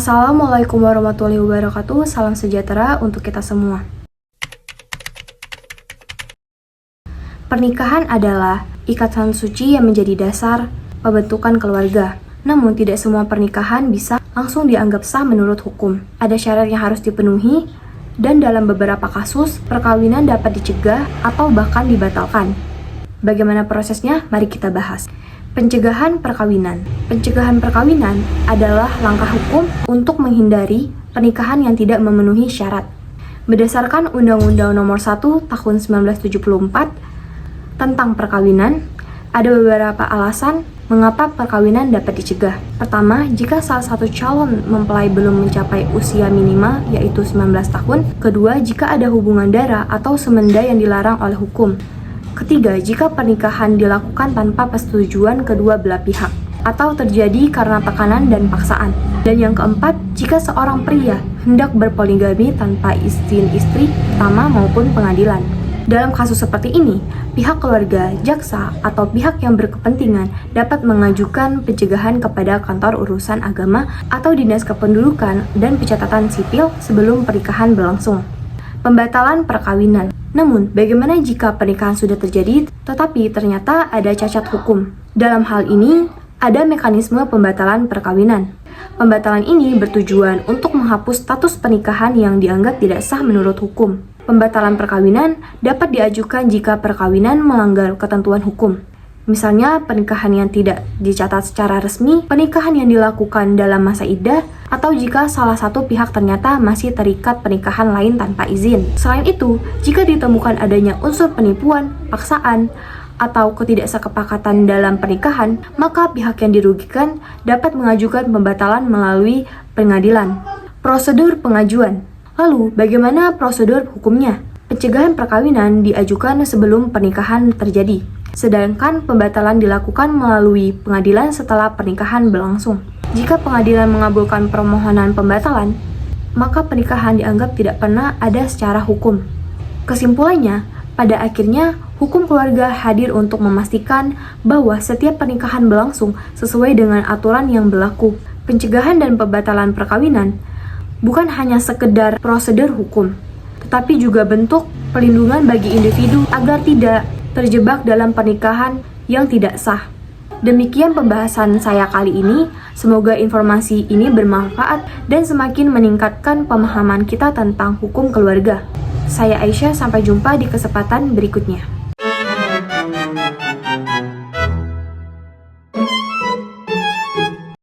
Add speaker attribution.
Speaker 1: Assalamualaikum warahmatullahi wabarakatuh. Salam sejahtera untuk kita semua. Pernikahan adalah ikatan suci yang menjadi dasar pembentukan keluarga. Namun tidak semua pernikahan bisa langsung dianggap sah menurut hukum. Ada syarat yang harus dipenuhi dan dalam beberapa kasus perkawinan dapat dicegah atau bahkan dibatalkan. Bagaimana prosesnya? Mari kita bahas. Pencegahan perkawinan. Pencegahan perkawinan adalah langkah hukum untuk menghindari pernikahan yang tidak memenuhi syarat. Berdasarkan Undang-Undang Nomor 1 Tahun 1974 tentang perkawinan, ada beberapa alasan mengapa perkawinan dapat dicegah. Pertama, jika salah satu calon mempelai belum mencapai usia minimal yaitu 19 tahun. Kedua, jika ada hubungan darah atau semenda yang dilarang oleh hukum. Ketiga, jika pernikahan dilakukan tanpa persetujuan kedua belah pihak atau terjadi karena tekanan dan paksaan. Dan yang keempat, jika seorang pria hendak berpoligami tanpa izin istri pertama maupun pengadilan. Dalam kasus seperti ini, pihak keluarga, jaksa, atau pihak yang berkepentingan dapat mengajukan pencegahan kepada kantor urusan agama atau dinas kependudukan dan pencatatan sipil sebelum pernikahan berlangsung. Pembatalan perkawinan. Namun, bagaimana jika pernikahan sudah terjadi tetapi ternyata ada cacat hukum? Dalam hal ini, ada mekanisme pembatalan perkawinan. Pembatalan ini bertujuan untuk menghapus status pernikahan yang dianggap tidak sah menurut hukum. Pembatalan perkawinan dapat diajukan jika perkawinan melanggar ketentuan hukum. Misalnya, pernikahan yang tidak dicatat secara resmi, pernikahan yang dilakukan dalam masa iddah, atau jika salah satu pihak ternyata masih terikat pernikahan lain tanpa izin. Selain itu, jika ditemukan adanya unsur penipuan, paksaan, atau ketidaksepakatan dalam pernikahan, maka pihak yang dirugikan dapat mengajukan pembatalan melalui pengadilan. Prosedur pengajuan. Lalu, bagaimana prosedur hukumnya? Pencegahan perkawinan diajukan sebelum pernikahan terjadi, sedangkan pembatalan dilakukan melalui pengadilan setelah pernikahan berlangsung. Jika pengadilan mengabulkan permohonan pembatalan, maka pernikahan dianggap tidak pernah ada secara hukum. Kesimpulannya, pada akhirnya hukum keluarga hadir untuk memastikan bahwa setiap pernikahan berlangsung sesuai dengan aturan yang berlaku. Pencegahan dan pembatalan perkawinan bukan hanya sekedar prosedur hukum, tetapi juga bentuk perlindungan bagi individu agar tidak terjebak dalam pernikahan yang tidak sah. Demikian pembahasan saya kali ini. Semoga informasi ini bermanfaat dan semakin meningkatkan pemahaman kita tentang hukum keluarga. Saya Aisyah, sampai jumpa di kesempatan berikutnya.